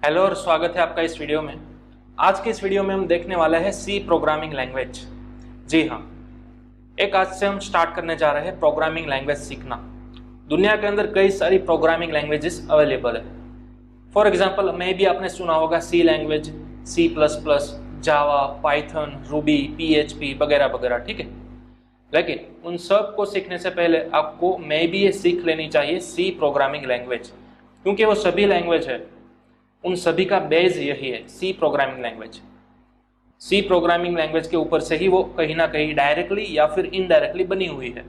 Hello और स्वागत है आपका इस वीडियो में। आज के इस वीडियो में हम देखने वाले हैं सी प्रोग्रामिंग लैंग्वेज। जी हाँ, आज से हम स्टार्ट करने जा रहे हैं प्रोग्रामिंग लैंग्वेज सीखना। दुनिया के अंदर कई सारी प्रोग्रामिंग लैंग्वेजेस अवेलेबल है। फॉर एग्जांपल मैं भी आपने सुना होगा सी लैंग्वेज, सी प्लस प्लस, जावा, पाइथन, रूबी, पीएचपी वगैरह वगैरह, ठीक है। लेकिन उन सब को सीखने से पहले आपको मैं भी ये सीख लेनी चाहिए सी प्रोग्रामिंग लैंग्वेज, क्योंकि वो सभी लैंग्वेज है, उन सभी का बेस यही है C programming language. C programming language के ऊपर से ही वो कहीं ना कहीं डायरेक्टली या फिर इनडायरेक्टली बनी हुई है,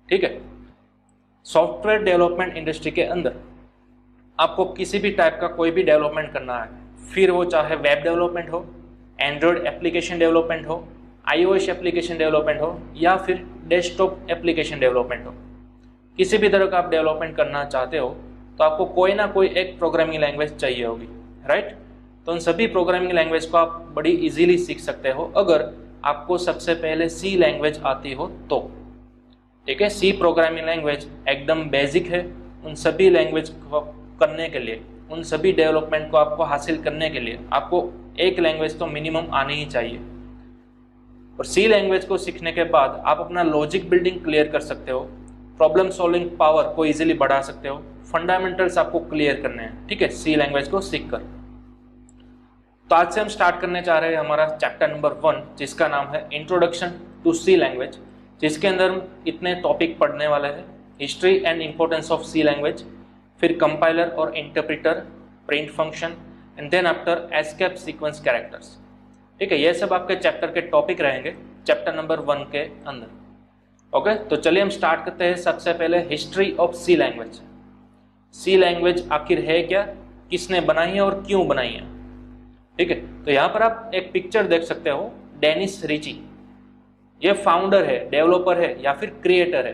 ठीक है। सॉफ्टवेयर डेवलपमेंट इंडस्ट्री के अंदर आपको किसी भी टाइप का कोई भी डेवलपमेंट करना है, फिर वो चाहे वेब डेवलपमेंट हो, एंड्रॉयड एप्लीकेशन डेवलपमेंट हो, आईओएस एप्लीकेशन डेवलपमेंट हो, या फिर डेस्कटॉप एप्लीकेशन डेवलपमेंट हो, किसी भी तरह का आप डेवलपमेंट करना चाहते हो तो आपको कोई ना कोई एक प्रोग्रामिंग लैंग्वेज चाहिए होगी, राइट। तो उन सभी प्रोग्रामिंग लैंग्वेज को आप बड़ी इजीली सीख सकते हो अगर आपको सबसे पहले सी लैंग्वेज आती हो तो, ठीक है। सी प्रोग्रामिंग लैंग्वेज एकदम बेसिक है। उन सभी लैंग्वेज को करने के लिए, उन सभी डेवलपमेंट को आपको हासिल करने के लिए आपको एक लैंग्वेज तो मिनिमम आनी ही चाहिए। और सी लैंग्वेज को सीखने के बाद आप अपना लॉजिक बिल्डिंग क्लियर कर सकते हो, प्रॉब्लम सॉल्विंग पावर को इजीली बढ़ा सकते हो, फंडामेंटल्स आपको क्लियर करने हैं, ठीक है, सी लैंग्वेज को सीखकर। तो आज से हम स्टार्ट करने जा रहे हैं हमारा चैप्टर नंबर 1, जिसका नाम है इंट्रोडक्शन टू सी लैंग्वेज, जिसके अंदर हम इतने टॉपिक पढ़ने वाले हैं: history and importance of C language, फिर कंपाइलर और interpreter, print function, and then after escape sequence characters, ठीक है। ये सब आपके चैप्टर के टॉपिक रहेंगे चैप्टर नंबर 1 के अंदर। ओके, तो चलिए हम स्टार्ट करते हैं। सबसे पहले history of C language. C language आखिर है क्या, किसने बनाई है और क्यों बनाई है, ठीक है। तो यहाँ पर आप एक पिक्चर देख सकते हो, डेनिस रिची, ये फाउंडर है, डेवलपर है या फिर क्रिएटर है,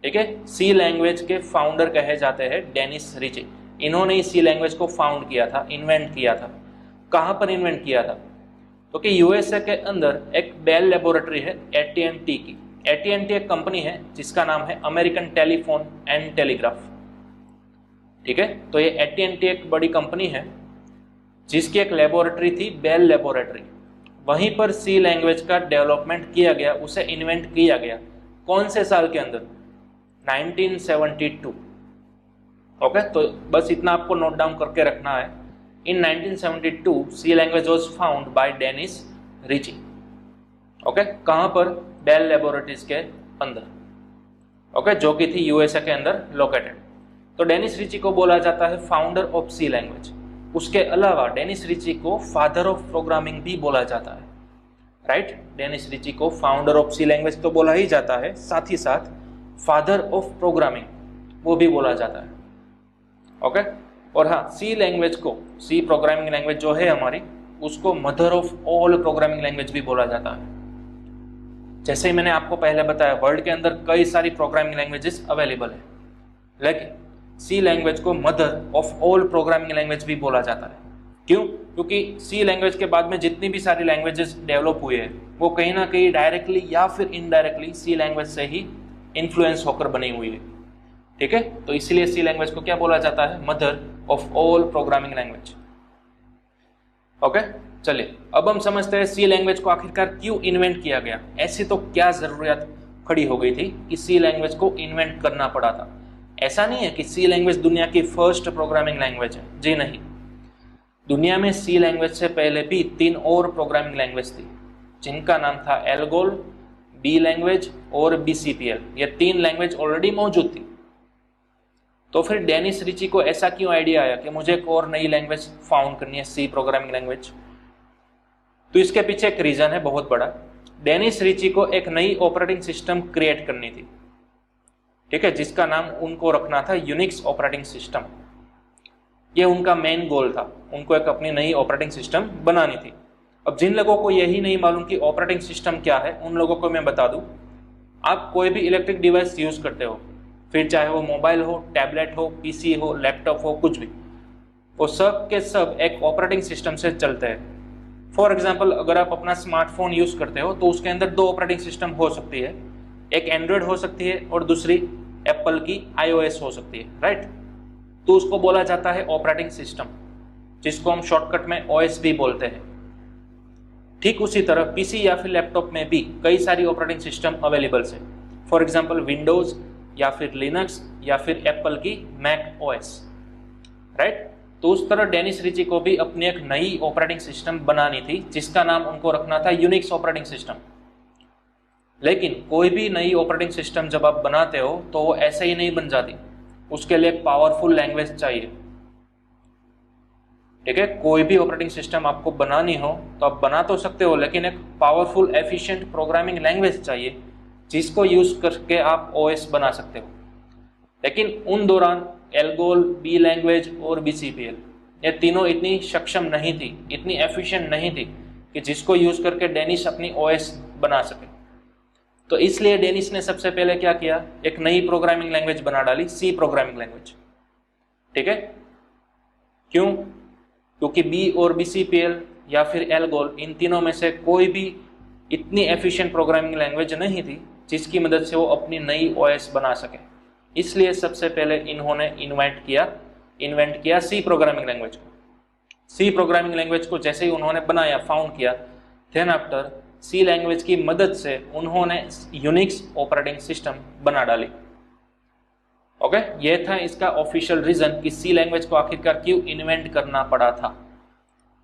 ठीक है। सी लैंग्वेज के फाउंडर कहे जाते हैं डेनिस रिची। इन्होंने ही सी लैंग्वेज को फाउंड किया था, इन्वेंट किया था। कहाँ पर इन्वेंट किया था? तो कि यूएसए के अंदर एक बेल लेबोरेटरी है AT&T की। AT&T एक कंपनी है जिसका नाम है अमेरिकन टेलीफोन एंड टेलीग्राफ, ठीक है। तो ये AT&T एक बड़ी कंपनी है जिसकी एक लेबोरेटरी थी, बेल लेबोरेटरी। वहीं पर सी लैंग्वेज का डेवलपमेंट किया गया, उसे इन्वेंट किया गया। कौन से साल के अंदर? 1972। ओके, तो बस इतना आपको नोट डाउन करके रखना है। In 1972 C language was found by Dennis Ritchie. Okay, कहाँ पर? बेल लेबोरेटरीज के अंदर, ओके, जो कि थी यूएसए के अंदर लोकेटेड। तो डेनिस रिची को बोला जाता है फाउंडर ऑफ सी लैंग्वेज। उसके अलावा डेनिस रिची को फादर ऑफ प्रोग्रामिंग भी बोला जाता है, राइट। डेनिस रिची को फाउंडर ऑफ सी लैंग्वेज तो बोला ही जाता है, साथ ही साथ फादर ऑफ प्रोग्रामिंग वो भी बोला जाता है, ओके। और हाँ, सी लैंग्वेज को, सी प्रोग्रामिंग लैंग्वेज जो है हमारी, उसको mother of all programming language भी बोला जाता है। जैसे ही मैंने आपको पहले बताया, वर्ल्ड के अंदर कई सारी प्रोग्रामिंग लैंग्वेजेस अवेलेबल है, लेकिन सी लैंग्वेज को mother of all programming language भी बोला जाता है। क्यों? क्योंकि सी लैंग्वेज के बाद में जितनी भी सारी लैंग्वेजेस डेवलप हुए हैं वो कहीं ना कहीं डायरेक्टली या फिर इनडायरेक्टली सी लैंग्वेज से ही इन्फ्लुएंस होकर बनी हुई है, ठीक है। तो इसलिए सी लैंग्वेज को क्या बोला जाता है? Mother of all programming language. Okay, चलिए अब हम समझते हैं सी लैंग्वेज को आखिरकार क्यों इन्वेंट किया गया। ऐसी तो क्या जरूरत खड़ी हो गई थी कि सी लैंग्वेज को इन्वेंट करना पड़ा था? ऐसा नहीं है कि सी लैंग्वेज दुनिया की फर्स्ट प्रोग्रामिंग लैंग्वेज है, जी नहीं। दुनिया में सी लैंग्वेज से पहले भी 3 और प्रोग्रामिंग लैंग्वेज थी, जिनका नाम था एल्गोल, बी लैंग्वेज और BCPL। ये 3 लैंग्वेज ऑलरेडी मौजूद थी। तो फिर डेनिस रिची को ऐसा क्यों आइडिया आया कि मुझे एक और नई लैंग्वेज फाउंड करनी है, सी प्रोग्रामिंग लैंग्वेज? तो इसके पीछे एक रीजन है बहुत बड़ा। डेनिस रिची को एक नई ऑपरेटिंग सिस्टम क्रिएट करनी थी, ठीक है, जिसका नाम उनको रखना था यूनिक्स ऑपरेटिंग सिस्टम। ये उनका मेन गोल था, उनको एक अपनी नई ऑपरेटिंग सिस्टम बनानी थी। अब जिन लोगों को यही नहीं मालूम कि ऑपरेटिंग सिस्टम क्या है, उन लोगों को मैं बता दूं, आप कोई भी इलेक्ट्रिक डिवाइस यूज करते हो, फिर चाहे वो मोबाइल हो, टैबलेट हो, पीसी हो, लैपटॉप हो, कुछ भी, वो सब के सब एक ऑपरेटिंग सिस्टम से चलते हैं। फॉर एग्जाम्पल, अगर आप अपना स्मार्टफोन यूज करते हो तो उसके अंदर 2 ऑपरेटिंग सिस्टम हो सकती है, एक एंड्रॉयड हो सकती है और दूसरी एप्पल की iOS हो सकती है, राइट। तो उसको बोला जाता है ऑपरेटिंग सिस्टम। जिसको हम शॉर्टकट में OS भी बोलते हैं। ठीक उसी तरह पीसी या फिर लैपटॉप में भी कई सारी ऑपरेटिंग सिस्टम अवेलेबल है। फॉर एग्जांपल विंडोज या फिर लिनक्स या फिर एप्पल की मैक OS, राइट। तो उस तरह डेनिस रिची को भी अपनी एक नई ऑपरेटिंग सिस्टम बनानी थी जिसका नाम उनको रखना था यूनिक्स ऑपरेटिंग सिस्टम। लेकिन कोई भी नई ऑपरेटिंग सिस्टम जब आप बनाते हो तो वो ऐसे ही नहीं बन जाती, उसके लिए एक पावरफुल लैंग्वेज चाहिए। ठीक है, कोई भी ऑपरेटिंग सिस्टम आपको बनानी हो तो आप बना तो सकते हो, लेकिन एक पावरफुल एफिशिएंट प्रोग्रामिंग लैंग्वेज चाहिए जिसको यूज करके आप OS बना सकते हो। लेकिन उन दौरान एल्गोल, बी लैंग्वेज और BCPL ये तीनों इतनी सक्षम नहीं थी, इतनी एफिशिएंट नहीं थी कि जिसको यूज करके डेनिस अपनी OS बना सके। तो इसलिए डेनिस ने सबसे पहले क्या किया, एक नई प्रोग्रामिंग लैंग्वेज बना डाली, C प्रोग्रामिंग लैंग्वेज। ठीक है, क्यों? क्योंकि बी और BCPL या फिर एल्गोल, इन तीनों में से कोई भी इतनी एफिशिएंट प्रोग्रामिंग लैंग्वेज नहीं थी जिसकी मदद से वो अपनी नई OS बना सके। इसलिए सबसे पहले इन्होंने इन्वेंट किया C प्रोग्रामिंग लैंग्वेज को। C प्रोग्रामिंग लैंग्वेज को जैसे ही उन्होंने बनाया, फाउंड किया, देन आफ्टर C लैंग्वेज की मदद से उन्होंने यूनिक्स ऑपरेटिंग सिस्टम बना डाली। ओके, ये था इसका ऑफिशियल रीजन कि C लैंग्वेज को आखिरकार क्यों इन्वेंट करना पड़ा था।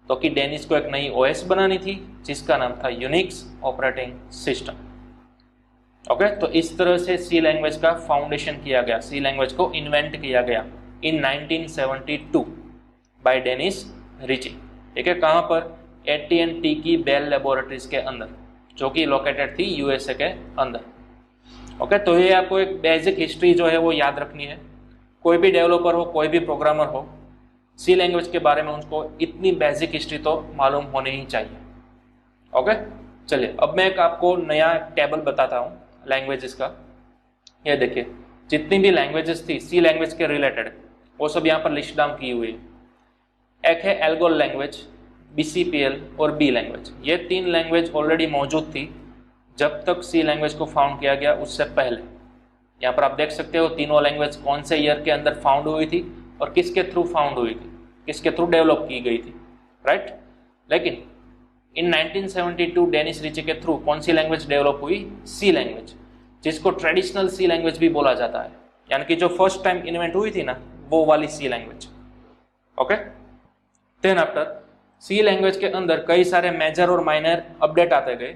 तो कि डेनिस को एक नई OS बनानी थी जिसका नाम था यूनिक्स ऑपरेटिंग सिस्टम। ओके, तो इस तरह से C लैंग्वेज का फाउंडेशन किया गया, C लैंग्वेज को इन्वेंट किया गया इन 1972 बाय डेनिस रिची। ठीक है, कहाँ पर? AT&T की बेल लेबोरेटरीज के अंदर, जो कि लोकेटेड थी USA के अंदर। ओके, तो ये आपको एक बेसिक हिस्ट्री जो है वो याद रखनी है। कोई भी डेवलपर हो, कोई भी प्रोग्रामर हो, C लैंग्वेज के बारे में उनको इतनी बेसिक हिस्ट्री तो मालूम होनी ही चाहिए। ओके, चलिए अब मैं एक आपको नया टेबल बताता हूँ लैंग्वेजेस का। ये देखिए, जितनी भी लैंग्वेजेस थी C लैंग्वेज के रिलेटेड, वो सब यहाँ पर लिस्ट डाउन की हुई है। एक है एल्गोल लैंग्वेज, BCPL और B लैंग्वेज। ये तीन लैंग्वेज ऑलरेडी मौजूद थी जब तक C लैंग्वेज को फाउंड किया गया, उससे पहले। यहाँ पर आप देख सकते हो तीनों लैंग्वेज कौन से ईयर के अंदर फाउंड हुई थी और किसके थ्रू फाउंड हुई थी, किसके थ्रू डेवलप की गई थी, राइट। लेकिन इन 1972 डेनिस रिची के थ्रू कौन सी लैंग्वेज डेवलप हुई? C लैंग्वेज, जिसको ट्रेडिशनल C लैंग्वेज भी बोला जाता है, यानी कि जो फर्स्ट टाइम इन्वेंट हुई थी ना, वो वाली C language. Okay, then after C language के अंदर कई सारे मेजर और माइनर अपडेट आते गए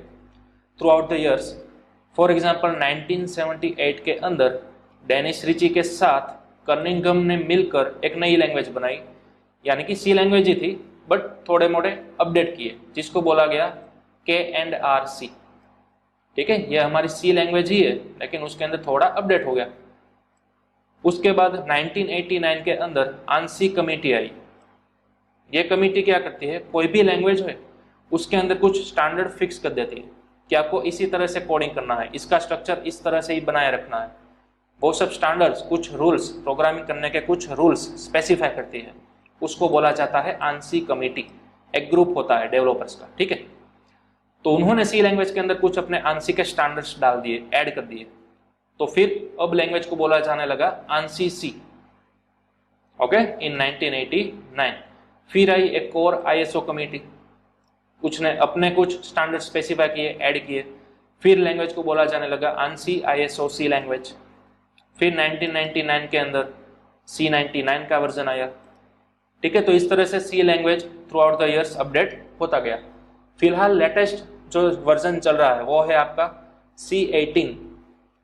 through out the years. For example 1978 के अंदर डेनिस रिची के साथ कर्निंघम ने मिलकर एक नई लैंग्वेज बनाई, यानी कि C लैंग्वेज ही थी बट थोड़े मोटे अपडेट किए, जिसको बोला गया K&R-C। ठीक है, ये हमारी C लैंग्वेज ही है लेकिन उसके अंदर थोड़ा अपडेट हो गया। उसके बाद 1989 के अंदर ANSI कमेटी आई। ये कमेटी क्या करती है, कोई भी लैंग्वेज है उसके अंदर कुछ स्टैंडर्ड फिक्स कर देती है कि आपको इसी तरह से कोडिंग करना है, इसका स्ट्रक्चर इस तरह से ही बनाए रखना है। वो सब स्टैंडर्ड्स, कुछ रूल्स, प्रोग्रामिंग करने के कुछ रूल्स स्पेसिफाई करती है, उसको बोला जाता है ANSI कमेटी। एक ग्रुप होता है डेवलपर्स का। ठीक है, तो उन्होंने C लैंग्वेज के अंदर कुछ अपने ANSI के स्टैंडर्ड्स डाल दिए, ऐड कर दिए। तो फिर अब लैंग्वेज को बोला जाने लगा ANSI C। ओके, इन 1989 फिर आई एक और ISO कमेटी, कुछ ने अपने कुछ स्टैंडर्ड स्पेसिफाई किए, ऐड किए। फिर लैंग्वेज को बोला जाने लगा ANSI ISO C लैंग्वेज। फिर 1999 के अंदर C99 का वर्जन आया। ठीक है, तो इस तरह से C language through out the years update होता गया। फिलहाल लेटेस्ट जो वर्जन चल रहा है वो है आपका C18,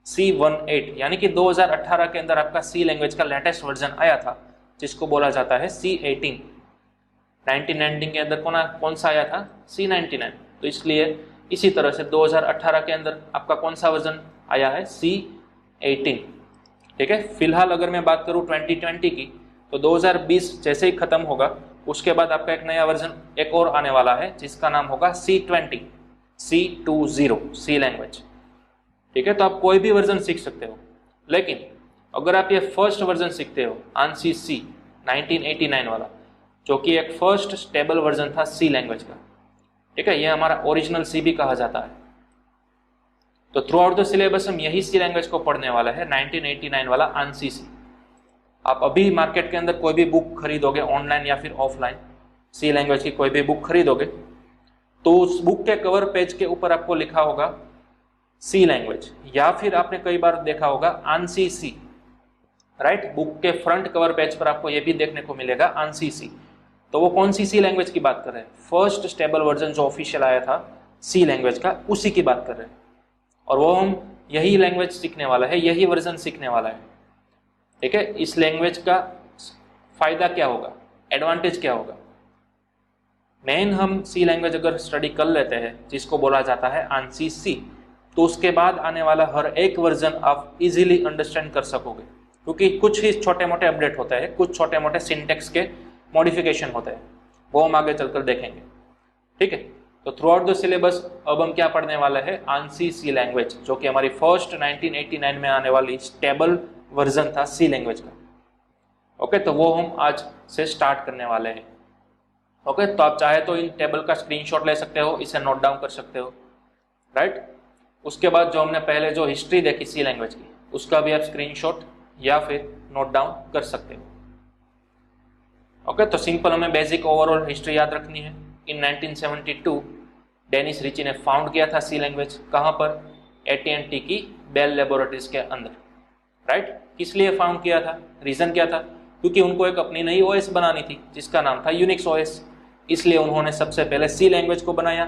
C18, यानी कि 2018 के अंदर आपका C लैंग्वेज का लेटेस्ट वर्जन आया था, जिसको बोला जाता है C18। 1990 के अंदर कौन सा आया था? C99। तो इसलिए इसी तरह से 2018 के अंदर आपका कौन सा वर्जन आया है? C18। ठीक है, फिलहाल अगर मैं बात करूं 2020 की, तो 2020 जैसे ही खत्म होगा उसके बाद आपका एक नया वर्जन एक और आने वाला है जिसका नाम होगा C20, C20 लैंग्वेज। ठीक है, तो आप कोई भी वर्जन सीख सकते हो, लेकिन अगर आप ये फर्स्ट वर्जन सीखते हो ANSI C 1989 वाला, जो कि एक फर्स्ट स्टेबल वर्जन था C लैंग्वेज का। ठीक है, ये हमारा ओरिजिनल C भी कहा जाता है। तो थ्रू आउट द सिलेबस हम यही C लैंग्वेज को पढ़ने वाला है, 1989 वाला ANSI C। आप अभी मार्केट के अंदर कोई भी बुक खरीदोगे ऑनलाइन या फिर ऑफलाइन, सी लैंग्वेज की कोई भी बुक खरीदोगे तो उस बुक के कवर पेज के ऊपर आपको लिखा होगा सी लैंग्वेज, या फिर आपने कई बार देखा होगा आंसी सी, राइट। बुक के फ्रंट कवर पेज पर आपको ये भी देखने को मिलेगा आंसी सी। तो वो कौन सी सी लैंग्वेज की बात कर रहे हैं? फर्स्ट स्टेबल वर्जन जो ऑफिशियल आया था सी लैंग्वेज का, उसी की बात कर रहे हैं। और वो हम यही लैंग्वेज सीखने वाला है, यही वर्जन सीखने वाला है, ठीक है। इस लैंग्वेज का फायदा क्या होगा, एडवांटेज क्या होगा? मेन हम सी लैंग्वेज अगर स्टडी कर लेते हैं जिसको बोला जाता है आंसी सी, तो उसके बाद आने वाला हर एक वर्जन आप इजीली अंडरस्टैंड कर सकोगे, क्योंकि कुछ ही छोटे मोटे अपडेट होते हैं, कुछ छोटे मोटे सिंटेक्स के मॉडिफिकेशन होते हैं, वो हम आगे चलकर देखेंगे, ठीक है। तो थ्रू आउट द सिलेबस अब हम क्या पढ़ने वाले हैं? आंसी सी लैंग्वेज, जो कि हमारी फर्स्ट 1989 में आने वाली स्टेबल वर्जन था सी लैंग्वेज का। ओके, तो वो हम आज से स्टार्ट करने वाले हैं। ओके, तो आप चाहे तो इन टेबल का स्क्रीनशॉट ले सकते हो, इसे नोट डाउन कर सकते हो, राइट। उसके बाद जो हमने पहले जो हिस्ट्री देखी सी लैंग्वेज की, उसका भी आप स्क्रीनशॉट या फिर नोट डाउन कर सकते हो। ओके, तो सिंपल हमें बेसिक ओवरऑल हिस्ट्री याद रखनी है। इन 1972 डेनिस रिची ने फाउंड किया था सी लैंग्वेज, कहाँ पर? AT&T की बेल लेबोरेटरीज के अंदर, राइट। किस लिए फाउंड किया था? रीजन क्या था? क्योंकि उनको एक अपनी नई OS बनानी थी जिसका नाम था यूनिक्स OS, इसलिए उन्होंने सबसे पहले सी लैंग्वेज को बनाया।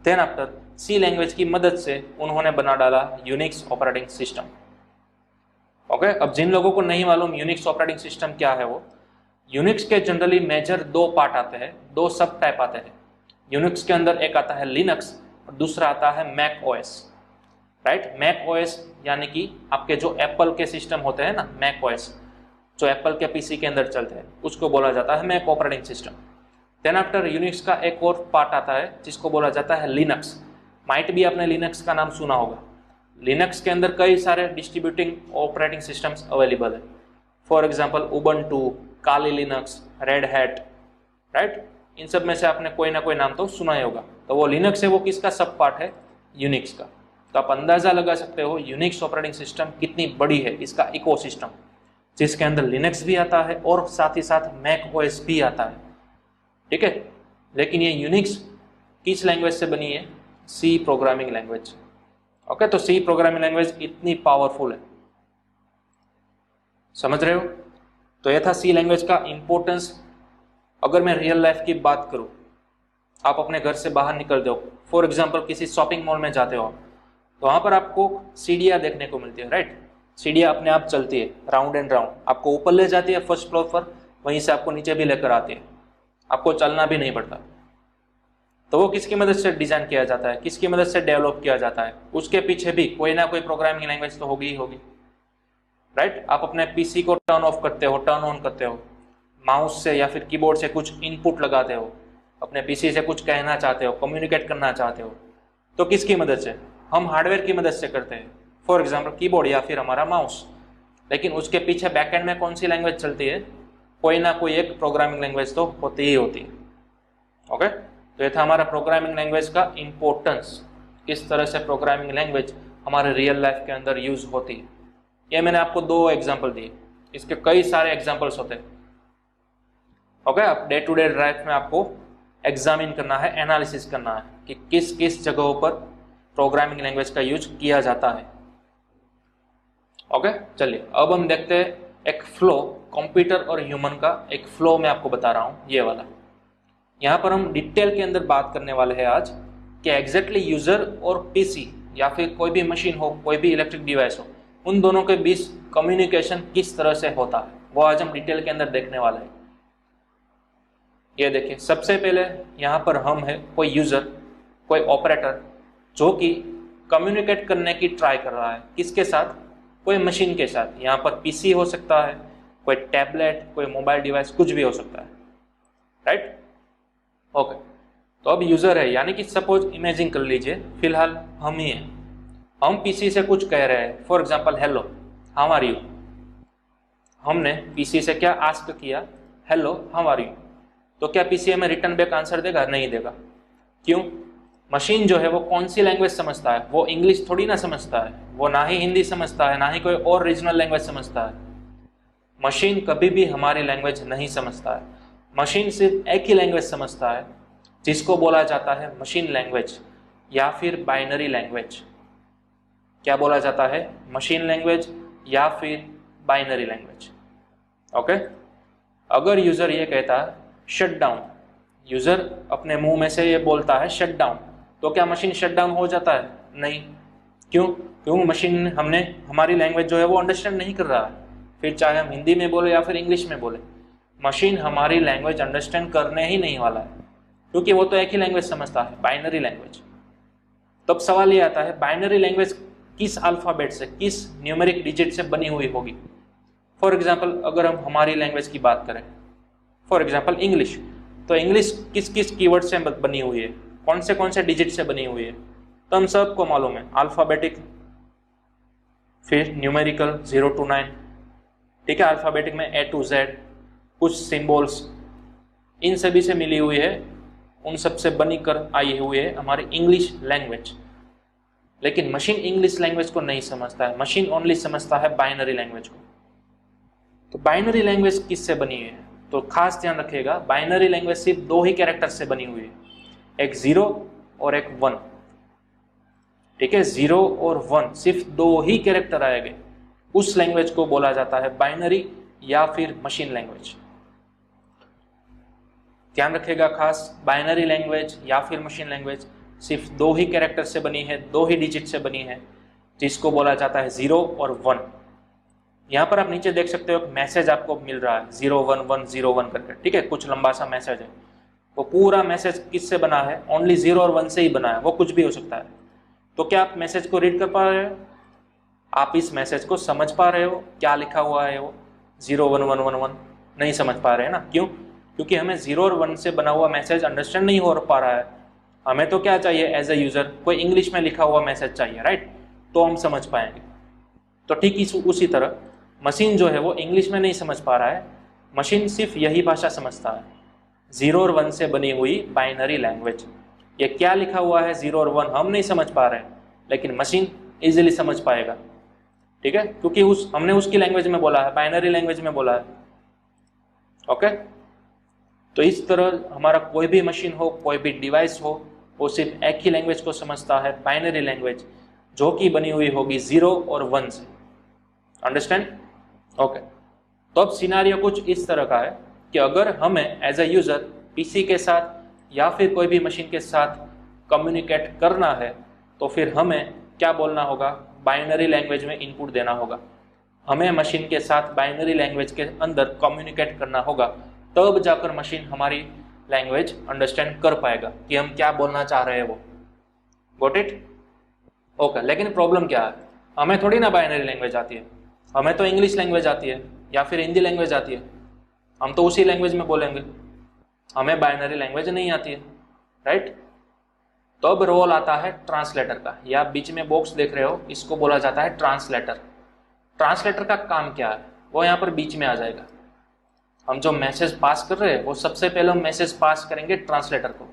देन आफ्टर सी लैंग्वेज की मदद से उन्होंने बना डाला यूनिक्स ऑपरेटिंग सिस्टम। ओके, अब जिन लोगों को नहीं मालूम यूनिक्स ऑपरेटिंग सिस्टम क्या है, वो यूनिक्स के जनरली मेजर दो पार्ट आते हैं, दो सब टाइप आते हैं यूनिक्स के अंदर। एक आता है लिनक्स और दूसरा आता है Mac OS, right. Mac OS यानी कि आपके जो एप्पल के सिस्टम होते हैं ना, मैक OS जो एप्पल के PC के अंदर चलते हैं, उसको बोला जाता है Mac operating system. Then after Unix का एक और पार्ट आता है जिसको बोला जाता है लिनक्स। माइट भी आपने लिनक्स का नाम सुना होगा। लिनक्स के अंदर कई सारे डिस्ट्रीब्यूटिंग ऑपरेटिंग सिस्टम्स अवेलेबल है। For example Ubuntu, Kali Linux, Red Hat, right. इन सब में से आपने कोई ना कोई नाम तो सुना ही होगा। तो वो लिनक्स है, वो किसका सब पार्ट है? यूनिक्स का। तो आप अंदाजा लगा सकते हो यूनिक्स ऑपरेटिंग सिस्टम कितनी बड़ी है, इसका इकोसिस्टम, जिसके अंदर लिनक्स भी आता है और साथ ही साथ मैक OS भी आता है, ठीक है। लेकिन ये यूनिक्स किस लैंग्वेज से बनी है? C programming language. ओके, तो सी प्रोग्रामिंग लैंग्वेज इतनी पावरफुल है, समझ रहे हो? तो यह था सी लैंग्वेज का इंपॉर्टेंस। अगर मैं रियल लाइफ की बात करूं, आप अपने घर से बाहर निकलते हो, फॉर एग्जांपल किसी शॉपिंग मॉल में जाते हो, तो वहां पर आपको सीढ़ियां देखने को मिलती है, राइट। सीढ़ियां अपने आप चलती है राउंड एंड राउंड, आपको ऊपर ले जाती है फर्स्ट फ्लोर पर, वहीं से आपको नीचे भी लेकर आती है, आपको चलना भी नहीं पड़ता। तो वो किसकी मदद से डिजाइन किया जाता है, किसकी मदद से डेवलप किया जाता है? उसके पीछे भी कोई ना कोई प्रोग्रामिंग लैंग्वेज तो होगी ही होगी, राइट। आप अपने PC को टर्न ऑफ करते हो, टर्न ऑन करते हो, माउस से या फिर कीबोर्ड से कुछ इनपुट लगाते हो, अपने PC से कुछ कहना चाहते हो, कम्युनिकेट करना चाहते हो, तो किसकी मदद से? हम हार्डवेयर की मदद से करते हैं, फॉर एग्जाम्पल कीबोर्ड या फिर हमारा माउस। लेकिन उसके पीछे बैकएंड में कौन सी लैंग्वेज चलती है? कोई ना कोई एक प्रोग्रामिंग लैंग्वेज तो होती ही होती है। ओके, तो ये था हमारा प्रोग्रामिंग लैंग्वेज का इंपॉर्टेंस, किस तरह से प्रोग्रामिंग लैंग्वेज हमारे रियल लाइफ के अंदर यूज होती है। ये मैंने आपको 2 एग्जाम्पल दिए, इसके कई सारे एग्जाम्पल्स होते हैं। ओके, अब डे टू डे लाइफ में आपको एग्जामिन करना है, एनालिसिस करना है कि किस किस जगहों पर प्रोग्रामिंग लैंग्वेज का यूज किया जाता है। ओके, चलिए अब हम देखते हैं एक फ्लो, कंप्यूटर और ह्यूमन का एक फ्लो मैं आपको बता रहा हूँ, ये वाला। यहाँ पर हम डिटेल के अंदर बात करने वाले हैं आज कि एग्जैक्टली यूजर और PC या फिर कोई भी मशीन हो, कोई भी इलेक्ट्रिक डिवाइस हो, उन दोनों के बीच कम्युनिकेशन किस तरह से होता है, वो आज हम डिटेल के अंदर देखने वाले हैं। ये देखिए, सबसे पहले यहाँ पर हम है कोई यूजर, कोई ऑपरेटर जो कि कम्युनिकेट करने की ट्राई कर रहा है, किसके साथ? कोई मशीन के साथ। यहाँ पर PC हो सकता है, कोई टैबलेट, कोई मोबाइल डिवाइस, कुछ भी हो सकता है, राइट। ओके, तो अब यूजर है, यानी कि सपोज इमेजिन कर लीजिए फिलहाल हम ही हैं, हम PC से कुछ कह रहे हैं, for example hello, how are you. हमने PC से क्या आस्क किया? Hello, how are you. तो क्या PC हमें रिटर्न बैक आंसर देगा? नहीं देगा। क्यों? मशीन जो है वो कौन सी लैंग्वेज समझता है? वो इंग्लिश थोड़ी ना समझता है, वो ना ही हिंदी समझता है, ना ही कोई और रीजनल लैंग्वेज समझता है। मशीन कभी भी हमारी लैंग्वेज नहीं समझता है, मशीन सिर्फ एक ही लैंग्वेज समझता है जिसको बोला जाता है मशीन लैंग्वेज या फिर बाइनरी लैंग्वेज। क्या बोला जाता है? मशीन लैंग्वेज या फिर बाइनरी लैंग्वेज। ओके, अगर यूजर ये कहता है शट डाउन, यूजर अपने मुंह में से ये बोलता है शट डाउन, तो क्या मशीन शट डाउन हो जाता है? नहीं। क्यों? क्यों? मशीन हमारी लैंग्वेज जो है वो अंडरस्टैंड नहीं कर रहा है। फिर चाहे हम हिंदी में बोले या फिर इंग्लिश में बोले, मशीन हमारी लैंग्वेज अंडरस्टैंड करने ही नहीं वाला है, क्योंकि वो तो एक ही लैंग्वेज समझता है, बाइनरी लैंग्वेज। तब सवाल ये आता है बाइनरी लैंग्वेज किस अल्फाबेट से, किस न्यूमेरिक डिजिट से बनी हुई होगी। फॉर एग्जाम्पल अगर हम हमारी लैंग्वेज की बात करें, फॉर एग्जाम्पल इंग्लिश, तो इंग्लिश किस किस कीवर्ड से बनी हुई है, कौन से डिजिट से बनी हुई है? तो हम सबको मालूम है, अल्फाबेटिक, फिर न्यूमेरिकल 0 to 9, ठीक है, अल्फाबेटिक में A to Z, कुछ सिंबल्स, इन सभी से मिली हुई है, उन सब से बनी कर आई हुई है हमारी इंग्लिश लैंग्वेज। लेकिन मशीन इंग्लिश लैंग्वेज को नहीं समझता है, मशीन ओनली समझता है बाइनरी लैंग्वेज को। तो बाइनरी लैंग्वेज किससे बनी हुई है? तो खास ध्यान रखिएगा, बाइनरी लैंग्वेज सिर्फ 2 ही कैरेक्टर से बनी हुई है, एक 0 और एक 1, ठीक है, 0 और 1 सिर्फ 2 ही कैरेक्टर आएंगे, उस लैंग्वेज को बोला जाता है बाइनरी या फिर मशीन लैंग्वेज। ध्यान रखिएगा खास, बाइनरी लैंग्वेज या फिर मशीन लैंग्वेज सिर्फ 2 ही कैरेक्टर से बनी है, 2 ही डिजिट से बनी है, जिसको बोला जाता है 0 और 1। यहाँ पर आप नीचे देख सकते हो एक मैसेज आपको मिल रहा है 01101 करके, ठीक है, कुछ लंबा सा मैसेज है। वो पूरा मैसेज किससे बना है? ओनली 0 और 1 से ही बना है, वो कुछ भी हो सकता है। तो क्या आप मैसेज को रीड कर पा रहे हो? आप इस मैसेज को समझ पा रहे हो? क्या लिखा हुआ है वो 01111? नहीं समझ पा रहे हैं ना? क्यों? क्योंकि हमें 0 और 1 से बना हुआ मैसेज अंडरस्टैंड नहीं हो पा रहा है। हमें तो क्या चाहिए एज ए यूजर? कोई इंग्लिश में लिखा हुआ मैसेज चाहिए, राइट? तो हम समझ पाएंगे। तो ठीक उसी तरह मशीन जो है वो इंग्लिश में नहीं समझ पा रहा है, मशीन सिर्फ यही भाषा समझता है, 0 और 1 से बनी हुई बाइनरी लैंग्वेज। ये क्या लिखा हुआ है 0 और 1 हम नहीं समझ पा रहे हैं, लेकिन मशीन इजीली समझ पाएगा, ठीक है, क्योंकि हमने उसकी लैंग्वेज में बोला है, बाइनरी लैंग्वेज में बोला है। ओके, तो इस तरह हमारा कोई भी मशीन हो, कोई भी डिवाइस हो, वो सिर्फ एक ही लैंग्वेज को समझता है, बाइनरी लैंग्वेज, जो कि बनी हुई होगी 0 और 1 से। अंडरस्टैंड? ओके, तो अब सिनारियो कुछ इस तरह का है कि अगर हमें एज ए यूजर पीसी के साथ या फिर कोई भी मशीन के साथ कम्युनिकेट करना है, तो फिर हमें क्या बोलना होगा? बाइनरी लैंग्वेज में इनपुट देना होगा। हमें मशीन के साथ बाइनरी लैंग्वेज के अंदर कम्युनिकेट करना होगा, तब जाकर मशीन हमारी लैंग्वेज अंडरस्टैंड कर पाएगा कि हम क्या बोलना चाह रहे हैं वो। Got it? ओके, लेकिन प्रॉब्लम क्या है? हमें थोड़ी ना बाइनरी लैंग्वेज आती है, हमें तो इंग्लिश लैंग्वेज आती है या फिर हिंदी लैंग्वेज आती है, हम तो उसी लैंग्वेज में बोलेंगे, हमें बाइनरी लैंग्वेज नहीं आती है, राइट? तो अब रोल आता है ट्रांसलेटर का। या आप बीच में बॉक्स देख रहे हो, इसको बोला जाता है ट्रांसलेटर। ट्रांसलेटर का काम क्या है? वो यहाँ पर बीच में आ जाएगा। हम जो मैसेज पास कर रहे हैं वो सबसे पहले हम मैसेज पास करेंगे ट्रांसलेटर को।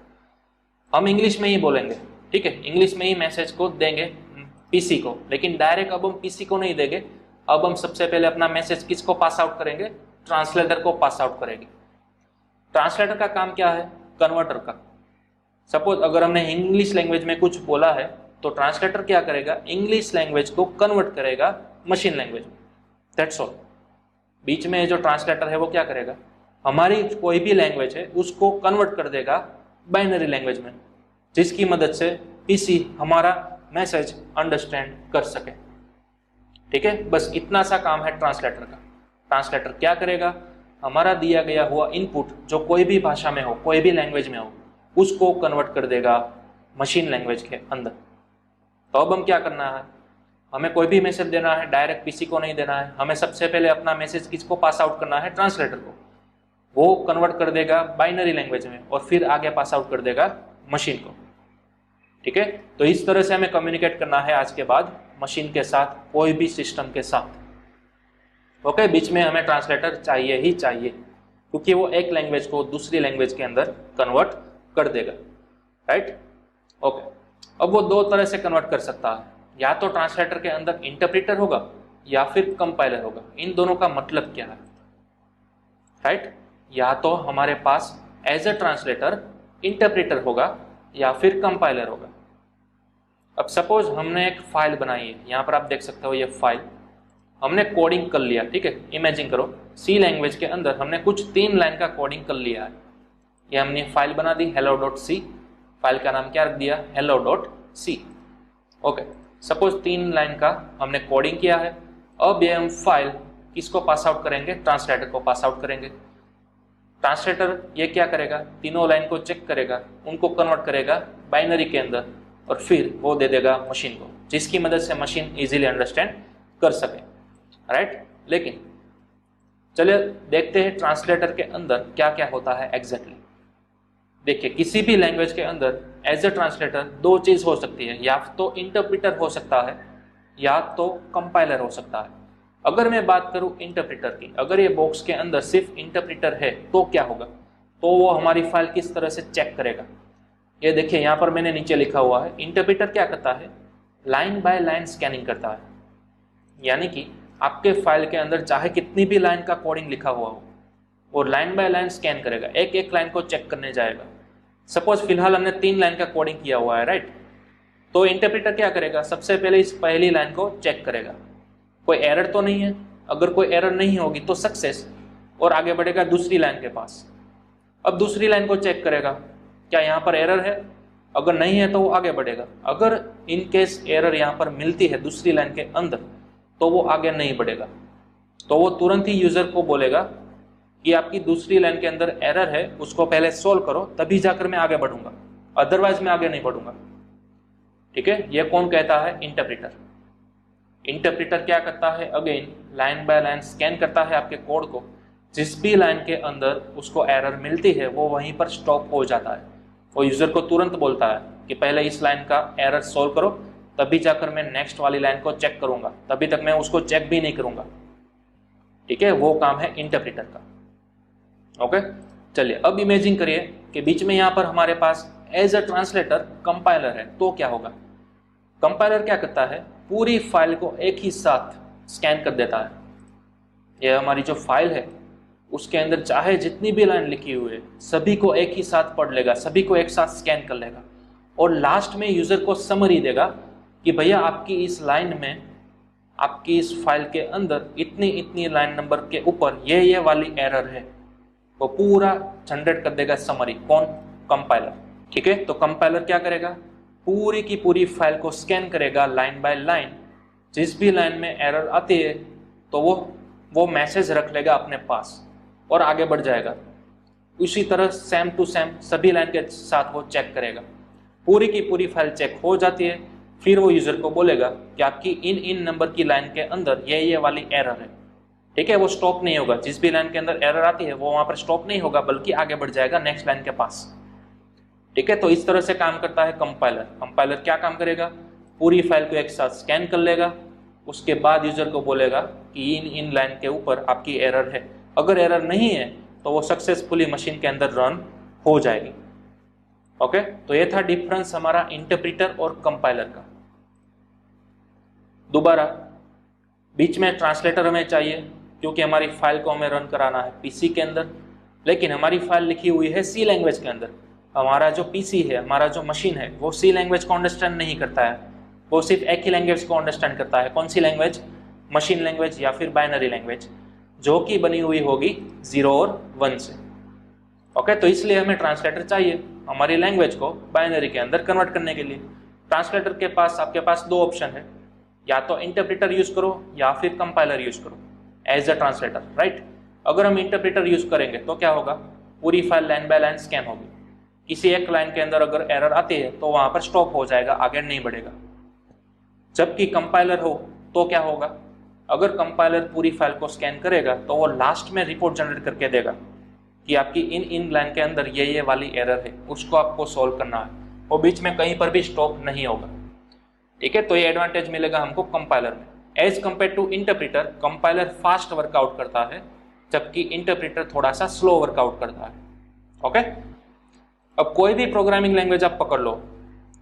हम इंग्लिश में ही बोलेंगे, ठीक है, इंग्लिश में ही मैसेज को देंगे पीसी को, लेकिन डायरेक्ट अब हम पीसी को नहीं देंगे। अब हम सबसे पहले अपना मैसेज किसको पास आउट करेंगे? ट्रांसलेटर को पास आउट करेंगे। ट्रांसलेटर का काम क्या है? कन्वर्टर का। सपोज अगर हमने इंग्लिश लैंग्वेज में कुछ बोला है, तो ट्रांसलेटर क्या करेगा? इंग्लिश लैंग्वेज को कन्वर्ट करेगा मशीन लैंग्वेज में। That's all. बीच में जो ट्रांसलेटर है वो क्या करेगा? हमारी कोई भी लैंग्वेज है उसको कन्वर्ट कर देगा बाइनरी लैंग्वेज में, जिसकी मदद से पीसी हमारा मैसेज अंडरस्टैंड कर सके, ठीक है। बस इतना सा काम है ट्रांसलेटर का। ट्रांसलेटर क्या करेगा? हमारा दिया गया हुआ इनपुट जो कोई भी भाषा में हो, कोई भी लैंग्वेज में हो, उसको कन्वर्ट कर देगा मशीन लैंग्वेज के अंदर। तो अब हम क्या करना है? हमें कोई भी मैसेज देना है, डायरेक्ट पीसी को नहीं देना है। हमें सबसे पहले अपना मैसेज किसको पास आउट करना है? ट्रांसलेटर को। वो कन्वर्ट कर देगा बाइनरी लैंग्वेज में और फिर आगे पास आउट कर देगा मशीन को, ठीक है। तो इस तरह से हमें कम्युनिकेट करना है आज के बाद मशीन के साथ, कोई भी सिस्टम के साथ। ओके, बीच में हमें ट्रांसलेटर चाहिए ही चाहिए, क्योंकि वो एक लैंग्वेज को दूसरी लैंग्वेज के अंदर कन्वर्ट कर देगा, राइट। ओके, अब वो दो तरह से कन्वर्ट कर सकता है, या तो ट्रांसलेटर के अंदर इंटरप्रेटर होगा या फिर कंपाइलर होगा। इन दोनों का मतलब क्या है, राइट? या तो हमारे पास एज अ ट्रांसलेटर इंटरप्रेटर होगा या फिर कंपाइलर होगा। अब सपोज हमने एक फाइल बनाई है, यहाँ पर आप देख सकते हो ये फाइल हमने कोडिंग कर लिया, ठीक है। इमेजिन करो सी लैंग्वेज के अंदर हमने कुछ 3 लाइन का कोडिंग कर लिया है। ये हमने फाइल बना दी hello.c, फाइल का नाम क्या रख दिया hello.c। ओके, सपोज 3 लाइन का हमने कोडिंग किया है। अब ये हम फाइल किसको पास आउट करेंगे, ट्रांसलेटर को पास आउट करेंगे। ट्रांसलेटर ये क्या करेगा, तीनों लाइन को चेक करेगा, उनको कन्वर्ट करेगा बाइनरी के अंदर और फिर वो दे देगा मशीन को, जिसकी मदद से मशीन इजीली अंडरस्टैंड कर सके, राइट। लेकिन चलिए देखते हैं ट्रांसलेटर के अंदर क्या क्या होता है एग्जैक्टली। देखिए किसी भी लैंग्वेज के अंदर एज ए ट्रांसलेटर 2 चीज हो सकती है, या तो इंटरप्रेटर हो सकता है या तो कंपाइलर हो सकता है। अगर मैं बात करूं इंटरप्रेटर की, अगर ये बॉक्स के अंदर सिर्फ इंटरप्रेटर है तो क्या होगा, तो वो हमारी फाइल किस तरह से चेक करेगा। ये देखिए यहाँ पर मैंने नीचे लिखा हुआ है, इंटरप्रेटर क्या करता है, लाइन बाय लाइन स्कैनिंग करता है। यानी कि आपके फाइल के अंदर चाहे कितनी भी लाइन का कोडिंग लिखा हुआ हो, वो लाइन बाय लाइन स्कैन करेगा, एक एक लाइन को चेक करने जाएगा। सपोज फिलहाल हमने 3 लाइन का कोडिंग किया हुआ है, राइट। तो इंटरप्रेटर क्या करेगा, सबसे पहले इस पहली लाइन को चेक करेगा, कोई एरर तो नहीं है। अगर कोई एरर नहीं होगी तो सक्सेस, और आगे बढ़ेगा दूसरी लाइन के पास। अब दूसरी लाइन को चेक करेगा, क्या यहाँ पर एरर है, अगर नहीं है तो वो आगे बढ़ेगा। अगर इन केस एरर यहाँ पर मिलती है दूसरी लाइन के अंदर तो वो आगे नहीं बढ़ेगा, तो वो तुरंत ही यूजर को बोलेगा कि आपकी दूसरी लाइन के अंदर एरर है, उसको पहले सोल्व करो तभी जाकर मैं आगे बढ़ूंगा, अदरवाइज मैं आगे नहीं बढ़ूंगा, ठीक है। ये कौन कहता है, इंटरप्रेटर। इंटरप्रेटर क्या करता है, again line by line scan करता है आपके कोड को, जिस भी लाइन के अंदर उसको एरर मिलती है वो वहीं पर स्टॉप हो जाता है। वो यूजर को तुरंत बोलता है कि पहले इस लाइन का एरर सोल्व करो तभी जाकर मैं नेक्स्ट वाली लाइन को चेक करूंगा, तभी तक मैं उसको चेक भी नहीं करूंगा, ठीक है। वो काम है इंटरप्रेटर का। ओके, चलिए अब इमेजिन करिए कि बीच में यहाँ पर हमारे पास एज अ ट्रांसलेटर कंपाइलर है, तो क्या होगा। कंपाइलर क्या करता है, पूरी फाइल को एक ही साथ स्कैन कर देता है। यह हमारी जो फाइल है उसके अंदर चाहे जितनी भी लाइन लिखी हुई है सभी को एक ही साथ पढ़ लेगा, सभी को एक साथ स्कैन कर लेगा, और लास्ट में यूजर को समरी देगा कि भैया आपकी इस लाइन में, आपकी इस फाइल के अंदर इतनी इतनी लाइन नंबर के ऊपर ये वाली एरर है। वो पूरा जनरेट कर देगा समरी, कौन, कंपाइलर, ठीक है। तो कंपाइलर क्या करेगा, पूरी की पूरी फाइल को स्कैन करेगा लाइन बाय लाइन, जिस भी लाइन में एरर आती है तो वो मैसेज रख लेगा अपने पास और आगे बढ़ जाएगा। उसी तरह सेम टू सेम सभी लाइन के साथ वो चेक करेगा, पूरी की पूरी फाइल चेक हो जाती है, फिर वो यूजर को बोलेगा कि आपकी इन नंबर की लाइन के अंदर ये वाली एरर है, ठीक है। वो स्टॉप नहीं होगा, जिस भी लाइन के अंदर एरर आती है वो वहां पर स्टॉप नहीं होगा, बल्कि आगे बढ़ जाएगा नेक्स्ट लाइन के पास, ठीक है। तो इस तरह से काम करता है कंपाइलर। कंपाइलर क्या काम करेगा, पूरी फाइल को एक साथ स्कैन कर लेगा, उसके बाद यूजर को बोलेगा कि इन लाइन के ऊपर आपकी एरर है। अगर एरर नहीं है तो वो सक्सेसफुली मशीन के अंदर रन हो जाएगी। ओके, तो ये था डिफरेंस हमारा इंटरप्रेटर और कंपाइलर का। दोबारा बीच में ट्रांसलेटर हमें चाहिए क्योंकि हमारी फाइल को हमें रन कराना है पीसी के अंदर, लेकिन हमारी फाइल लिखी हुई है सी लैंग्वेज के अंदर। हमारा जो पीसी है, हमारा जो मशीन है, वो सी लैंग्वेज को अंडरस्टैंड नहीं करता है, वो सिर्फ एक ही लैंग्वेज को अंडरस्टैंड करता है। कौन सी लैंग्वेज, मशीन लैंग्वेज या फिर बाइनरी लैंग्वेज, जो कि बनी हुई होगी 0 और 1 से। ओके, तो इसलिए हमें ट्रांसलेटर चाहिए हमारी लैंग्वेज को बाइनरी के अंदर कन्वर्ट करने के लिए। ट्रांसलेटर के पास, आपके पास 2 ऑप्शन है, या तो इंटरप्रेटर यूज करो या फिर कंपाइलर यूज करो एज अ ट्रांसलेटर, राइट। अगर हम इंटरप्रेटर यूज करेंगे तो क्या होगा, पूरी file line by line scan होगी, किसी एक लाइन के अंदर अगर एरर आती है तो वहां पर स्टॉप हो जाएगा, आगे नहीं बढ़ेगा। जबकि कंपाइलर हो तो क्या होगा, अगर कंपाइलर पूरी फाइल को स्कैन करेगा तो वो लास्ट में रिपोर्ट जनरेट करके देगा कि आपकी इन लाइन के अंदर ये वाली एरर है, उसको आपको सॉल्व करना है, वो बीच में कहीं पर भी स्टॉप नहीं होगा, ठीक है। तो ये एडवांटेज मिलेगा हमको कंपाइलर में। As compare to interpreter, compiler fast workout करता है जबकि इंटरप्रेटर थोड़ा सा स्लो वर्कआउट करता है। ओके, अब कोई भी प्रोग्रामिंग लैंग्वेज आप पकड़ लो,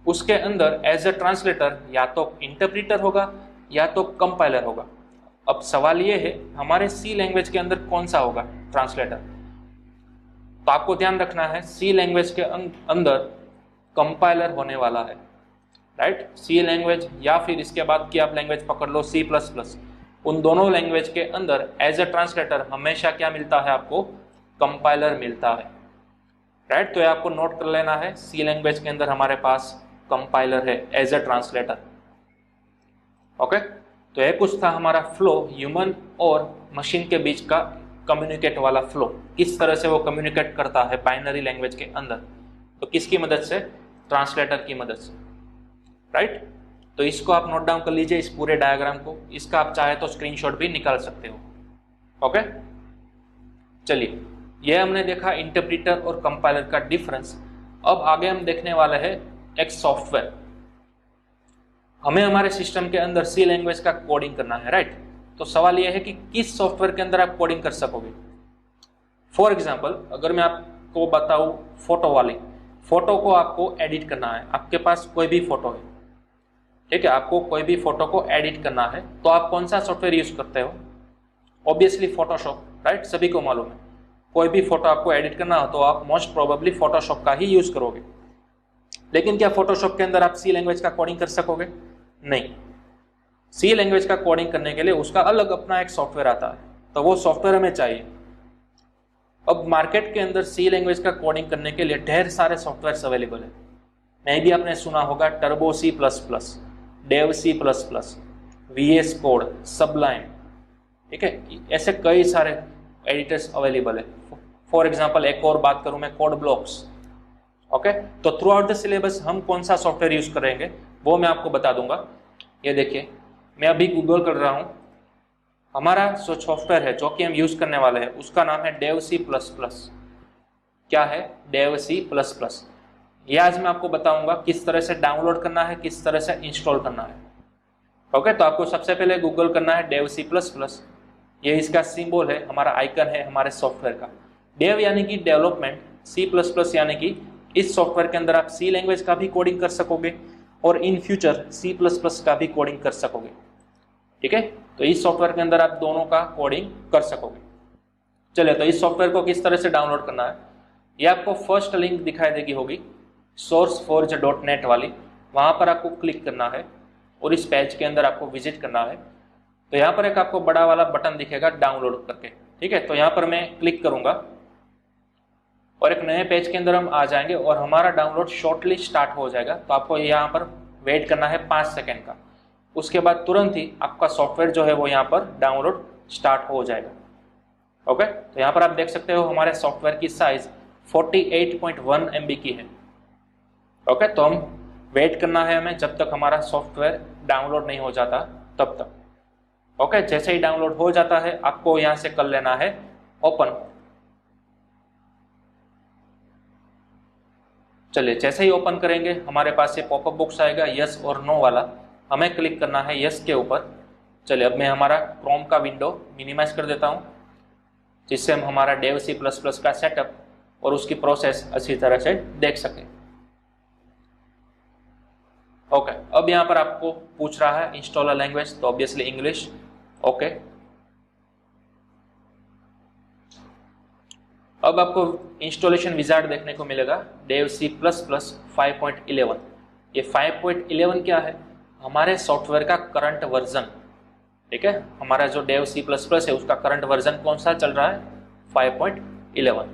उसके अंदर एज अ ट्रांसलेटर या तो इंटरप्रेटर होगा या तो कंपाइलर होगा। अब सवाल ये है, हमारे सी लैंग्वेज के अंदर कौन सा होगा ट्रांसलेटर। तो आपको ध्यान रखना है सी लैंग्वेज के अंदर कंपाइलर होने वाला है, राइट। सी लैंग्वेज या फिर इसके बाद की आप लैंग्वेज पकड़ लो C++, उन दोनों लैंग्वेज के अंदर एज ए ट्रांसलेटर हमेशा क्या मिलता है आपको, कंपाइलर मिलता है, राइट। तो ये आपको नोट कर लेना है, सी लैंग्वेज के अंदर हमारे पास कंपाइलर है एज ए ट्रांसलेटर। ओके, तो ये कुछ था हमारा फ्लो, ह्यूमन और मशीन के बीच का कम्युनिकेट वाला फ्लो, किस तरह से वो कम्युनिकेट करता है बाइनरी लैंग्वेज के अंदर, तो किसकी मदद से, ट्रांसलेटर की मदद से, राइट। तो इसको आप नोट डाउन कर लीजिए, इस पूरे डायग्राम को, इसका आप चाहे तो स्क्रीनशॉट भी निकाल सकते हो। ओके, चलिए, यह हमने देखा इंटरप्रीटर और कंपाइलर का डिफरेंस। अब आगे हम देखने वाले हैं एक सॉफ्टवेयर। हमें हमारे सिस्टम के अंदर सी लैंग्वेज का कोडिंग करना है, राइट। तो सवाल यह है कि किस सॉफ्टवेयर के अंदर आप कोडिंग कर सकोगे। फॉर एग्जाम्पल, अगर मैं आपको बताऊं फोटो वाली, फोटो को आपको एडिट करना है, आपके पास कोई भी फोटो है, ठीक है, आपको कोई भी फोटो को एडिट करना है, तो आप कौन सा सॉफ्टवेयर यूज करते हो, ऑब्वियसली फोटोशॉप, राइट, सभी को मालूम है। कोई भी फोटो आपको एडिट करना हो तो आप मोस्ट प्रोबेबली फोटोशॉप का ही यूज करोगे। लेकिन क्या फोटोशॉप के अंदर आप सी लैंग्वेज का कोडिंग कर सकोगे, नहीं। सी लैंग्वेज का कोडिंग करने के लिए उसका अलग अपना एक सॉफ्टवेयर आता है, तो वो सॉफ्टवेयर हमें चाहिए। अब मार्केट के अंदर सी लैंग्वेज का कोडिंग करने के लिए ढेर सारे सॉफ्टवेयर अवेलेबल है। नहीं भी आपने सुना होगा Turbo C++, Dev C++, VS code, Sublime, ठीक है, ऐसे कई सारे एडिटर्स अवेलेबल है। फॉर एग्जांपल एक और बात करूं मैं, कोड ब्लॉक्स। ओके, तो थ्रू आउट द सिलेबस हम कौन सा सॉफ्टवेयर यूज करेंगे वो मैं आपको बता दूंगा। ये देखिए, मैं अभी गूगल कर रहा हूं, हमारा जो सॉफ्टवेयर है जो कि हम यूज करने वाले हैं उसका नाम है डेव C++। क्या है, डेव C++। ये आज मैं आपको बताऊंगा किस तरह से डाउनलोड करना है, किस तरह से इंस्टॉल करना है। ओके, तो आपको सबसे पहले गूगल करना है डेव C++। ये इसका सिंबल है, हमारा आइकन है हमारे सॉफ्टवेयर का। डेव यानी कि डेवलपमेंट, C++ यानी कि इस सॉफ्टवेयर के अंदर आप सी लैंग्वेज का भी कोडिंग कर सकोगे और इन फ्यूचर C++ का भी कोडिंग कर सकोगे, ठीक है। तो इस सॉफ्टवेयर के अंदर आप दोनों का कोडिंग कर सकोगे। चलिए, तो इस सॉफ्टवेयर को किस तरह से डाउनलोड करना है, ये आपको फर्स्ट लिंक दिखाई देगी होगी sourceforge.net वाली, वहां पर आपको क्लिक करना है और इस पेज के अंदर आपको विजिट करना है। तो यहाँ पर एक आपको बड़ा वाला बटन दिखेगा डाउनलोड करके, ठीक है। तो यहाँ पर मैं क्लिक करूंगा और एक नए पेज के अंदर हम आ जाएंगे और हमारा डाउनलोड शॉर्टली स्टार्ट हो जाएगा। तो आपको यहाँ पर वेट करना है 5 सेकेंड का, उसके बाद तुरंत ही आपका सॉफ्टवेयर जो है वो यहाँ पर डाउनलोड स्टार्ट हो जाएगा। ओके, तो यहाँ पर आप देख सकते हो हमारे सॉफ्टवेयर की साइज 48.1 MB की है। ओके, तो हम वेट करना है हमें जब तक हमारा सॉफ्टवेयर डाउनलोड नहीं हो जाता तब तक। ओके, जैसे ही डाउनलोड हो जाता है आपको यहां से कर लेना है ओपन। चलिए, जैसे ही ओपन करेंगे हमारे पास ये पॉपअप बॉक्स आएगा यस और नो वाला, हमें क्लिक करना है यस के ऊपर। चलिए, अब मैं हमारा क्रोम का विंडो मिनिमाइज कर देता हूं, जिससे हम हमारा डेव C++ का सेटअप और उसकी प्रोसेस अच्छी तरह से देख सकें। ओके, अब यहाँ पर आपको पूछ रहा है इंस्टॉल अ लैंग्वेज, तो ऑब्वियसली इंग्लिश। ओके, अब आपको इंस्टॉलेशन विजार्ड देखने को मिलेगा डेव C++ 5.11। ये 5.11 क्या है, हमारे सॉफ्टवेयर का करंट वर्जन, ठीक है। हमारा जो डेव C++ है उसका करंट वर्जन कौन सा चल रहा है, 5.11।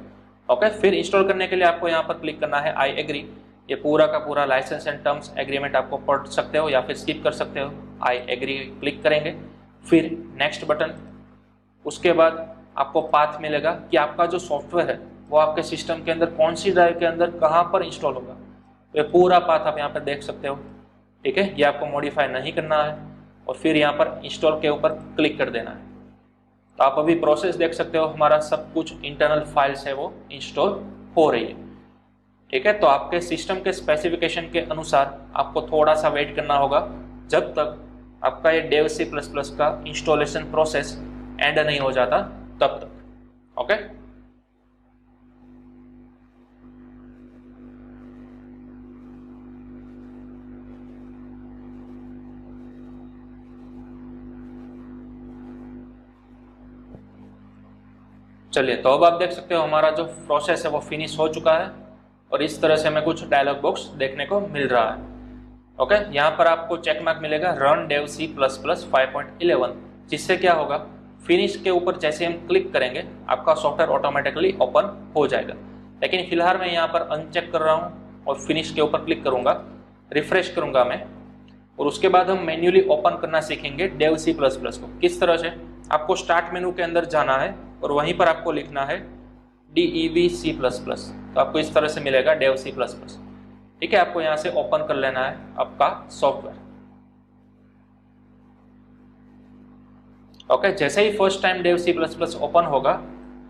ओके, फिर इंस्टॉल करने के लिए आपको यहाँ पर क्लिक करना है आई एग्री। ये पूरा का पूरा लाइसेंस एंड टर्म्स एग्रीमेंट आपको पढ़ सकते हो या फिर स्किप कर सकते हो। आई एग्री क्लिक करेंगे, फिर नेक्स्ट बटन। उसके बाद आपको पाथ मिलेगा कि आपका जो सॉफ्टवेयर है वो आपके सिस्टम के अंदर कौन सी ड्राइव के अंदर कहाँ पर इंस्टॉल होगा। तो ये पूरा पाथ आप यहाँ पर देख सकते हो, ठीक है। ये आपको मॉडिफाई नहीं करना है और फिर यहाँ पर इंस्टॉल के ऊपर क्लिक कर देना है। तो आप अभी प्रोसेस देख सकते हो, हमारा सब कुछ इंटरनल फाइल्स है वो इंस्टॉल हो रही है, ठीक है। तो आपके सिस्टम के स्पेसिफिकेशन के अनुसार आपको थोड़ा सा वेट करना होगा जब तक आपका ये डेव C++ का इंस्टॉलेशन प्रोसेस एंड नहीं हो जाता तब तक। ओके, चलिए, तो अब आप देख सकते हो हमारा जो प्रोसेस है वो फिनिश हो चुका है और इस तरह से हमें कुछ डायलॉग बॉक्स देखने को मिल रहा है। ओके, यहाँ पर आपको चेक मार्क मिलेगा run Dev C plus plus 5.11, जिससे क्या होगा, फिनिश के ऊपर जैसे हम क्लिक करेंगे आपका सॉफ्टवेयर ऑटोमेटिकली ओपन हो जाएगा। लेकिन फिलहाल मैं यहाँ पर अनचेक कर रहा हूँ और फिनिश के ऊपर क्लिक करूँगा, रिफ्रेश करूँगा मैं, और उसके बाद हम मैन्युअली ओपन करना सीखेंगे डेव सी प्लस प्लस को। किस तरह से, आपको स्टार्ट मेनू के अंदर जाना है और वहीं पर आपको लिखना है DEV C++, तो आपको इस तरह से मिलेगा डेव C++। ठीक है, आपको यहाँ से ओपन कर लेना है आपका सॉफ्टवेयर। ओके, जैसे ही first time Dev C++ open होगा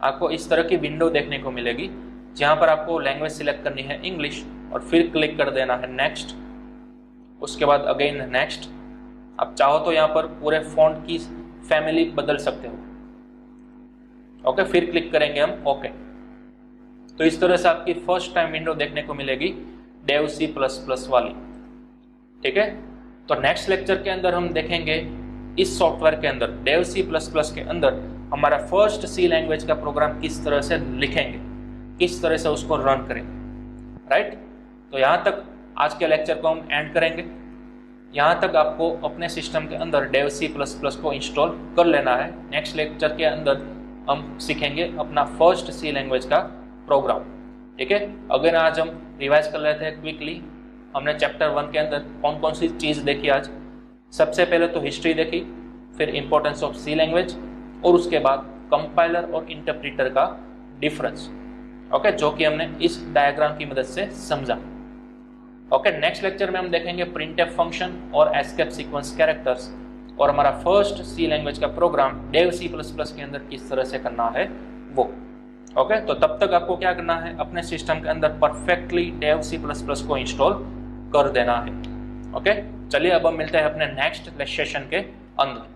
आपको इस तरह की विंडो देखने को मिलेगी, जहाँ पर आपको लैंग्वेज सिलेक्ट करनी है इंग्लिश और फिर क्लिक कर देना है नेक्स्ट, उसके बाद अगेन नेक्स्ट। आप चाहो तो यहाँ पर पूरे फॉन्ट की फैमिली बदल सकते हो। ओके, फिर क्लिक करेंगे हम ओके। तो इस तरह से आपकी फर्स्ट टाइम विंडो देखने को मिलेगी डेव C++ वाली। ठीक है, तो नेक्स्ट लेक्चर के अंदर हम देखेंगे इस सॉफ्टवेयर के अंदर डेव C++ के अंदर हमारा फर्स्ट C लैंग्वेज का प्रोग्राम किस तरह से लिखेंगे, किस तरह से उसको रन करेंगे। राइट, तो यहाँ तक आज के लेक्चर को हम एंड करेंगे। यहाँ तक आपको अपने सिस्टम के अंदर डेव C++ को इंस्टॉल कर लेना है। नेक्स्ट लेक्चर के अंदर हम सीखेंगे अपना फर्स्ट C लैंग्वेज का प्रोग्राम। ठीक है, अगर आज हम रिवाइज कर लेते हैं क्विकली, हमने चैप्टर 1 के अंदर कौन कौन सी चीज़ देखी आज। सबसे पहले तो हिस्ट्री देखी, फिर इंपॉर्टेंस ऑफ C लैंग्वेज, और उसके बाद कंपाइलर और इंटरप्रीटर का डिफरेंस। ओके, जो कि हमने इस डायग्राम की मदद से समझा। ओके, नेक्स्ट लेक्चर में हम देखेंगे प्रिंटफ फंक्शन और एस्केप सीक्वेंस कैरेक्टर्स, और हमारा फर्स्ट C लैंग्वेज का प्रोग्राम डेव C++ के अंदर किस तरह से करना है वो। ओके, तो तब तक आपको क्या करना है, अपने सिस्टम के अंदर परफेक्टली डेव C++ को इंस्टॉल कर देना है। ओके, चलिए अब हम मिलते हैं अपने नेक्स्ट सेशन के अंदर।